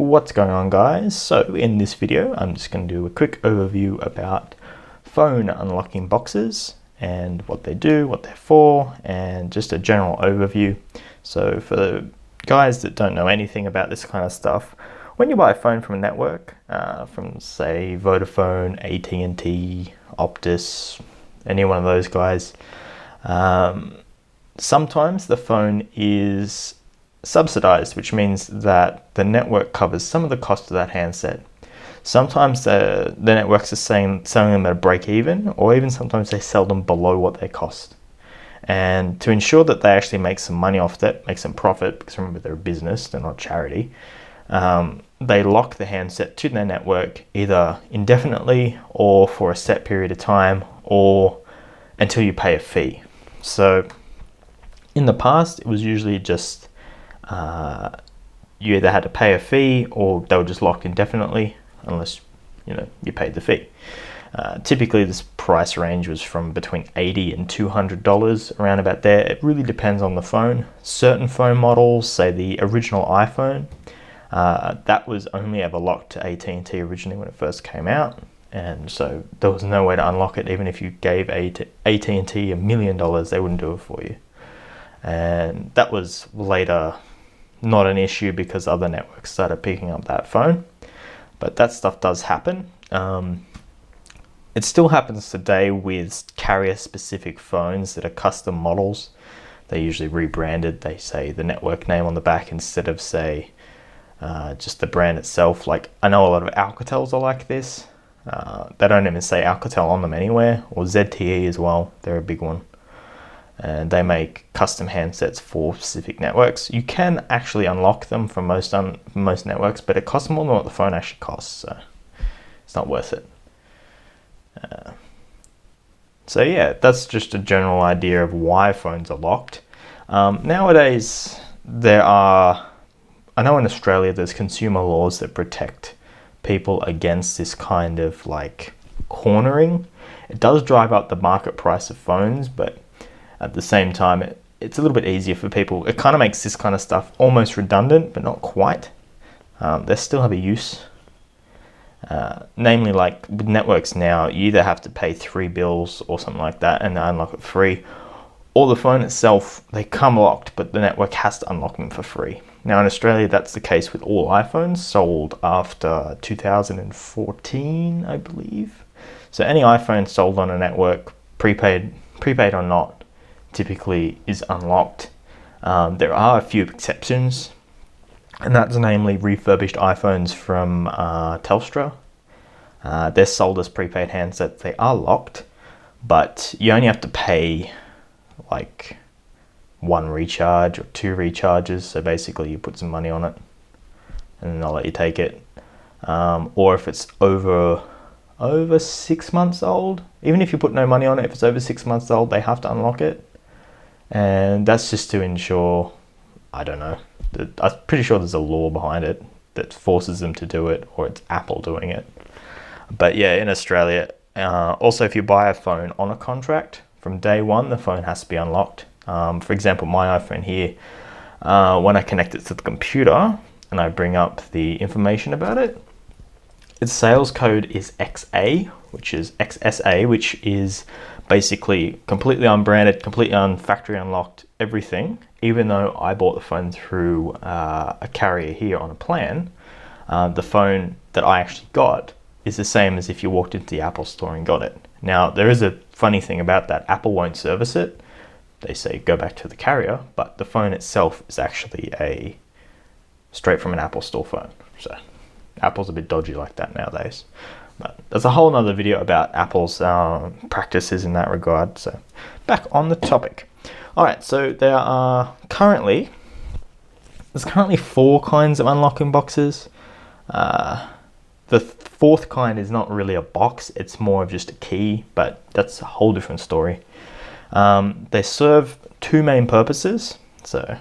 What's going on, guys? So in this video I'm just going to do a quick overview about phone unlocking boxes and what they do, what they're for, and just a general overview. So for the guys that don't know anything about this kind of stuff, when you buy a phone from a network, from say Vodafone, AT&T, Optus, any one of those guys, sometimes the phone is subsidized, which means that the network covers some of the cost of that handset. Sometimes the networks are selling them at a break even, or even sometimes they sell them below what they cost. And to ensure that they actually make some money off that, make some profit, because remember they're a business, they're not charity, they lock the handset to their network either indefinitely or for a set period of time, or until you pay a fee. So in the past, it was usually just you either had to pay a fee or they were just locked indefinitely unless you paid the fee. Typically this price range was from between $80 and $200, around about there. It really depends on the phone. Certain phone models, say the original iPhone, that was only ever locked to AT&T originally when it first came out, and so there was no way to unlock it. Even if you gave AT&T $1 million, they wouldn't do it for you. And that was later not an issue because other networks started picking up that phone, but that stuff does happen. It still happens today with carrier specific phones that are custom models. They're usually rebranded. They say the network name on the back instead of say just the brand itself. Like, I know a lot of Alcatels are like this. They don't even say Alcatel on them anywhere, or ZTE as well. They're a big one. And they make custom handsets for specific networks. You can actually unlock them from most networks, but it costs more than what the phone actually costs, so it's not worth it. So yeah, that's just a general idea of why phones are locked. Nowadays, I know in Australia there's consumer laws that protect people against this kind of like cornering. It does drive up the market price of phones, but at the same time, it's a little bit easier for people. It kind of makes this kind of stuff almost redundant, but not quite. They still have a use. Namely, like with networks now, you either have to pay 3 bills or something like that and they unlock it free, or the phone itself, they come locked, but the network has to unlock them for free. Now in Australia, that's the case with all iPhones sold after 2014, I believe. So any iPhone sold on a network, prepaid or not, typically is unlocked. There are a few exceptions, and that's namely refurbished iPhones from Telstra. They're sold as prepaid handsets. They are locked, but you only have to pay like 1 recharge or 2 recharges. So basically you put some money on it and then they'll let you take it. Or if it's over 6 months old, even if you put no money on it, if it's over 6 months old, they have to unlock it. And that's just to ensure, I don't know, I'm pretty sure there's a law behind it that forces them to do it, or it's Apple doing it. But yeah, in Australia, also if you buy a phone on a contract, from day one, the phone has to be unlocked. For example, my iPhone here, when I connect it to the computer and I bring up the information about it, its sales code is XA, which is XSA, which is basically completely unbranded, completely factory unlocked, everything. Even though I bought the phone through a carrier here on a plan, the phone that I actually got is the same as if you walked into the Apple store and got it. Now, there is a funny thing about that. Apple won't service it. They say go back to the carrier, but the phone itself is actually a straight from an Apple store phone. So Apple's a bit dodgy like that nowadays. But there's a whole nother video about Apple's practices in that regard. So back on the topic. All right, so there's currently 4 kinds of unlocking boxes. The 4th kind is not really a box, it's more of just a key, but that's a whole different story. They serve 2 main purposes. So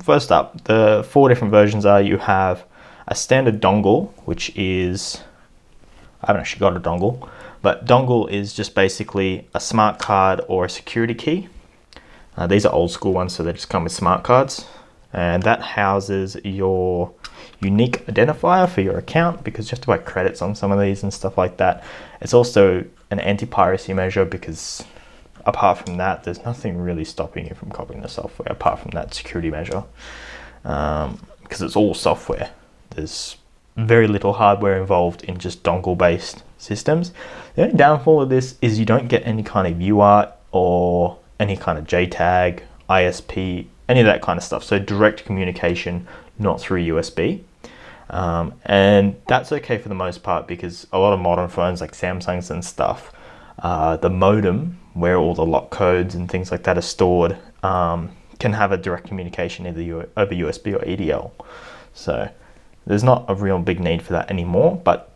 first up, the 4 different versions are, you have a standard dongle, which is, I haven't actually got a dongle, but dongle is just basically a smart card or a security key. These are old school ones, so they just come with smart cards. And that houses your unique identifier for your account, because you have to buy credits on some of these and stuff like that. It's also an anti-piracy measure, because apart from that, there's nothing really stopping you from copying the software apart from that security measure, because it's all software. There's very little hardware involved in just dongle-based systems. The only downfall of this is you don't get any kind of UART or any kind of JTAG, ISP, any of that kind of stuff. So direct communication, not through USB. And that's okay for the most part, because a lot of modern phones like Samsung's and stuff, the modem, where all the lock codes and things like that are stored, can have a direct communication either over USB or EDL. So there's not a real big need for that anymore, but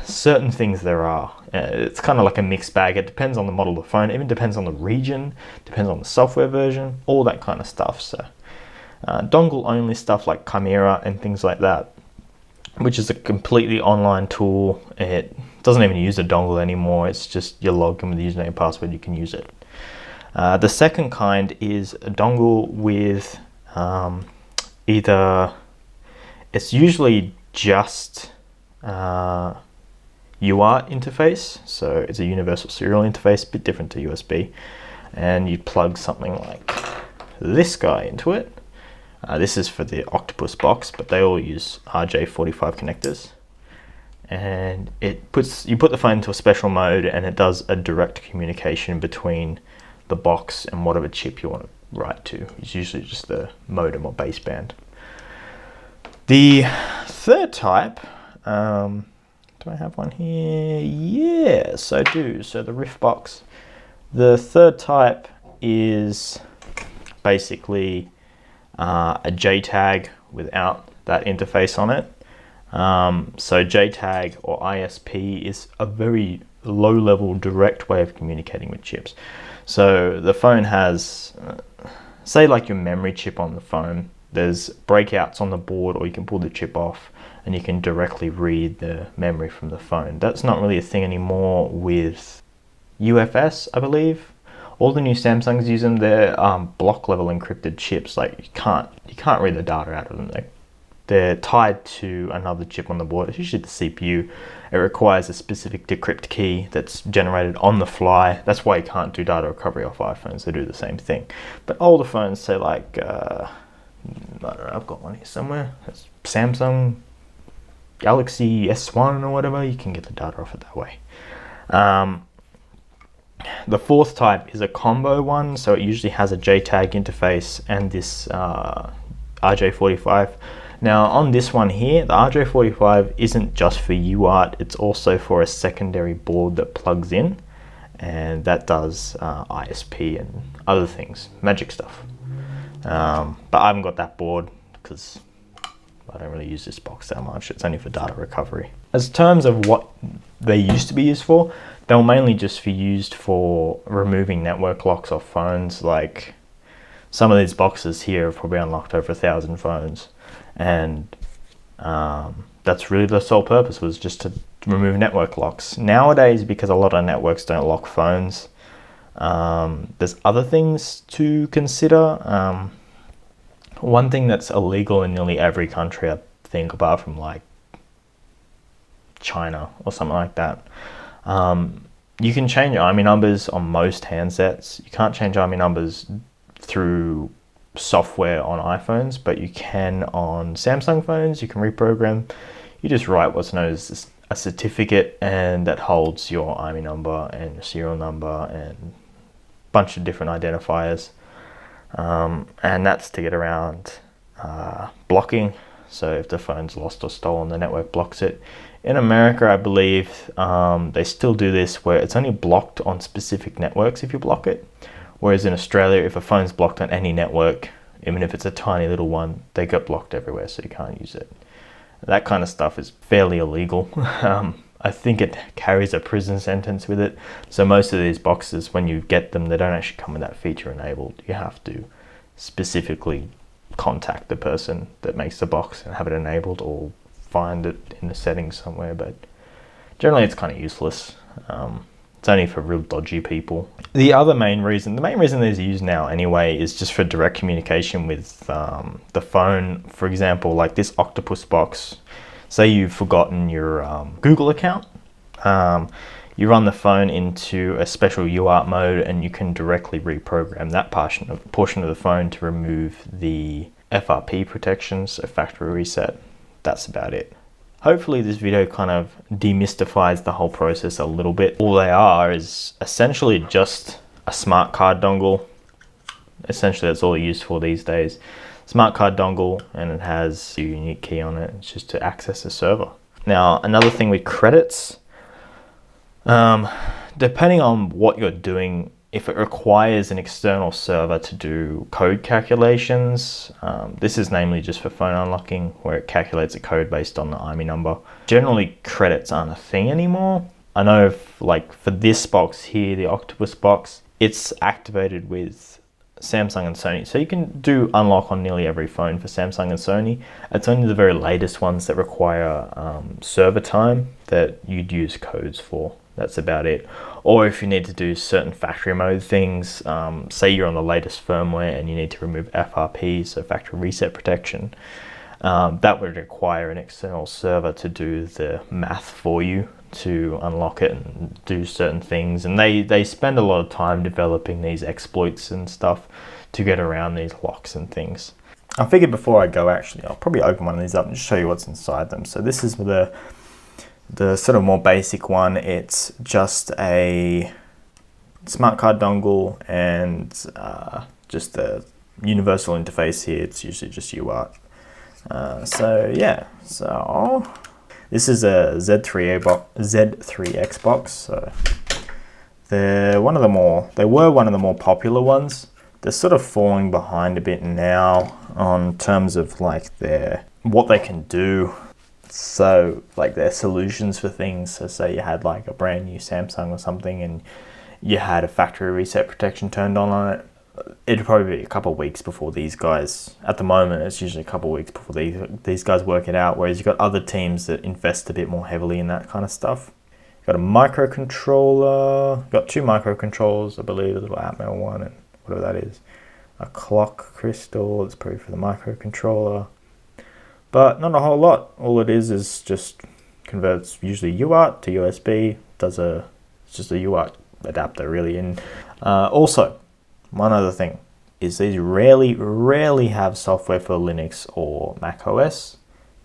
certain things there are. It's kind of like a mixed bag. It depends on the model of the phone, even depends on the region, depends on the software version, all that kind of stuff. So dongle only stuff like Chimera and things like that, which is a completely online tool. It doesn't even use a dongle anymore. It's just you log in with the username and password, you can use it. The second kind is a dongle with either, it's usually just UART interface, so it's a universal serial interface, a bit different to USB, and you plug something like this guy into it. This is for the Octopus box, but they all use RJ45 connectors, and you put the phone into a special mode, and it does a direct communication between the box and whatever chip you want to write to. It's usually just the modem or baseband. The third type, do I have one here? Yes, I do. So the Rift box. The third type is basically a JTAG without that interface on it. So JTAG or ISP is a very low-level direct way of communicating with chips. So the phone has, say like your memory chip on the phone, there's breakouts on the board, or you can pull the chip off and you can directly read the memory from the phone. That's not really a thing anymore with UFS, I believe. All the new Samsungs use them. They're block level encrypted chips. Like you can't read the data out of them. They're tied to another chip on the board. It's usually the CPU. It requires a specific decrypt key that's generated on the fly. That's why you can't do data recovery off iPhones. They do the same thing. But older phones, say like, I don't know, I've got one here somewhere. It's Samsung Galaxy S1 or whatever. You can get the data off it that way. The fourth type is a combo one. So it usually has a JTAG interface and this RJ45. Now on this one here, the RJ45 isn't just for UART, it's also for a secondary board that plugs in, and that does ISP and other things, magic stuff. But I haven't got that board because I don't really use this box that much. It's only for data recovery. As terms of what they used to be used for, they were mainly just used for removing network locks off phones. Like some of these boxes here have probably unlocked over 1,000 phones. And that's really the sole purpose, was just to remove network locks. Nowadays, because a lot of networks don't lock phones, there's other things to consider. One thing that's illegal in nearly every country, I think, apart from like China or something like that, you can change IMEI numbers on most handsets. You can't change IMEI numbers through software on iPhones, but you can on Samsung phones. You can reprogram. You just write what's known as a certificate, and that holds your IMEI number and your serial number and a bunch of different identifiers, and that's to get around blocking. So if the phone's lost or stolen, the network blocks it. In America, I believe they still do this, where it's only blocked on specific networks if you block it. Whereas in Australia, if a phone's blocked on any network, even if it's a tiny little one, they get blocked everywhere, so you can't use it. That kind of stuff is fairly illegal. I think it carries a prison sentence with it. So most of these boxes, when you get them, they don't actually come with that feature enabled. You have to specifically contact the person that makes the box and have it enabled, or find it in the settings somewhere. But generally, it's kind of useless. It's only for real dodgy people. The main reason these are used now anyway is just for direct communication with the phone. For example, like this octopus box. Say you've forgotten your Google account. You run the phone into a special UART mode and you can directly reprogram that portion of the phone to remove the FRP protections, so factory reset. That's about it. Hopefully this video kind of demystifies the whole process a little bit. All they are is essentially just a smart card dongle. Essentially that's all they're used for these days. Smart card dongle, and it has a unique key on it. It's just to access the server. Now another thing with credits, depending on what you're doing, if it requires an external server to do code calculations, this is namely just for phone unlocking, where it calculates a code based on the IMEI number. Generally, credits aren't a thing anymore. I know like for this box here, the Octopus box, it's activated with Samsung and Sony. So you can do unlock on nearly every phone for Samsung and Sony. It's only the very latest ones that require server time that you'd use codes for. That's about it. Or if you need to do certain factory mode things, say you're on the latest firmware and you need to remove FRP, so factory reset protection, that would require an external server to do the math for you to unlock it and do certain things. And they spend a lot of time developing these exploits and stuff to get around these locks and things. I figured before I go, actually, I'll probably open one of these up and just show you what's inside them. So this is the sort of more basic one. It's just a smart card dongle and just the universal interface here. It's usually just UART. So yeah, so this is a Z3X box. So they were one of the more popular ones. They're sort of falling behind a bit now on terms of like what they can do. So like their solutions for things. So say you had like a brand new Samsung or something and you had a factory reset protection turned on it, it'd probably be a couple of weeks before these guys, at the moment it's usually a couple of weeks before these guys work it out, whereas you've got other teams that invest a bit more heavily in that kind of stuff. You've got a microcontroller, got two microcontrollers, I believe, a little Atmel one and whatever that is. A clock crystal, it's probably for the microcontroller. But not a whole lot. All it is just converts usually UART to USB. It's just a UART adapter really. And also, one other thing is these rarely have software for Linux or Mac OS.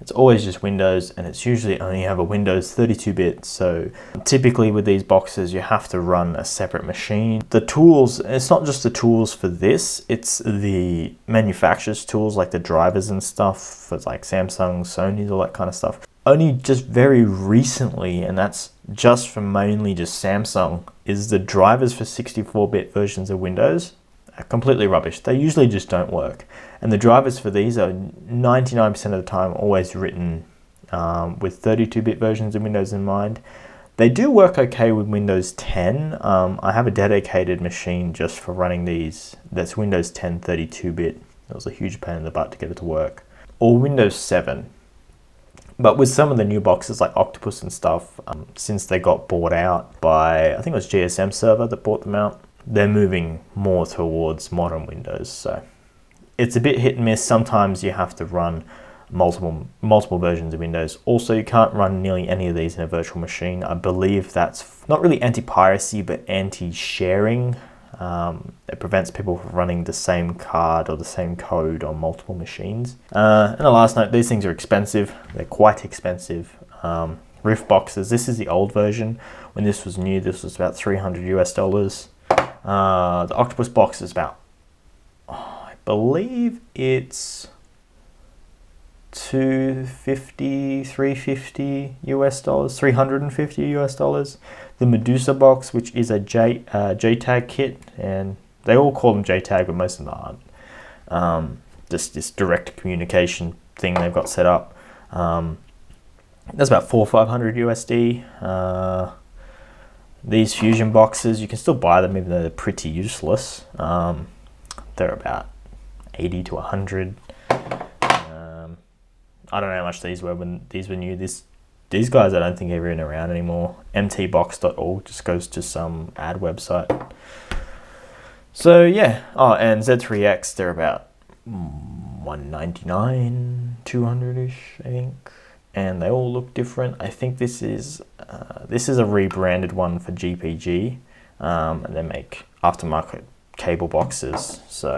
It's always just Windows, and it's usually only have a Windows 32-bit. So typically with these boxes, you have to run a separate machine. The tools, it's not just the tools for this, it's the manufacturer's tools like the drivers and stuff for like Samsung, Sony, all that kind of stuff. Only just very recently, and that's just from mainly just Samsung, is the drivers for 64-bit versions of Windows are completely rubbish. They usually just don't work. And the drivers for these are 99% of the time always written with 32-bit versions of Windows in mind. They do work okay with Windows 10. I have a dedicated machine just for running these. That's Windows 10 32-bit. It was a huge pain in the butt to get it to work. Or Windows 7. But with some of the new boxes like Octopus and stuff, since they got bought out by, I think it was GSM Server that bought them out, they're moving more towards modern Windows. So it's a bit hit and miss. Sometimes you have to run multiple versions of Windows. Also, you can't run nearly any of these in a virtual machine. I believe that's not really anti-piracy, but anti-sharing. It prevents people from running the same card or the same code on multiple machines. And a last note, these things are expensive. They're quite expensive. Rift boxes, this is the old version. When this was new, this was about $300 US. The Octopus box is about, I believe it's $250, $350 US, $350 US. The Medusa box, which is a JTAG kit, and they all call them JTAG, but most of them aren't. Just this direct communication thing they've got set up. That's about $400 or $500 USD. These Fusion boxes, you can still buy them even though they're pretty useless. They're about $80 to $100. I don't know how much these were when these were new. This these guys I don't think are even around anymore. mtbox.org just goes to some ad website. So yeah, oh, and Z3X, they're about $199, $200-ish, I think, and they all look different. I think this is a rebranded one for GPG, and they make aftermarket cable boxes. So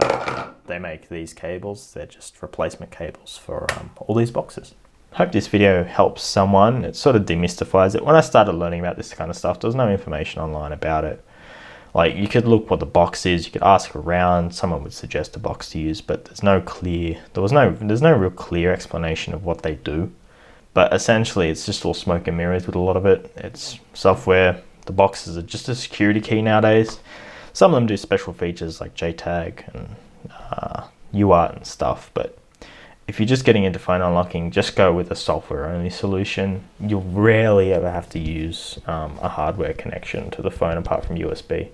they make these cables. They're just replacement cables for all these boxes. Hope this video helps someone. It sort of demystifies it. When I started learning about this kind of stuff, there was no information online about it. Like, you could look what the box is, you could ask around, someone would suggest a box to use, but there's no real clear explanation of what they do. But essentially it's just all smoke and mirrors with a lot of it. It's software. The boxes are just a security key nowadays. Some of them do special features like JTAG and UART and stuff, but if you're just getting into phone unlocking, just go with a software only solution. You'll rarely ever have to use a hardware connection to the phone apart from USB.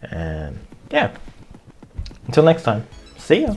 And yeah, until next time, see ya.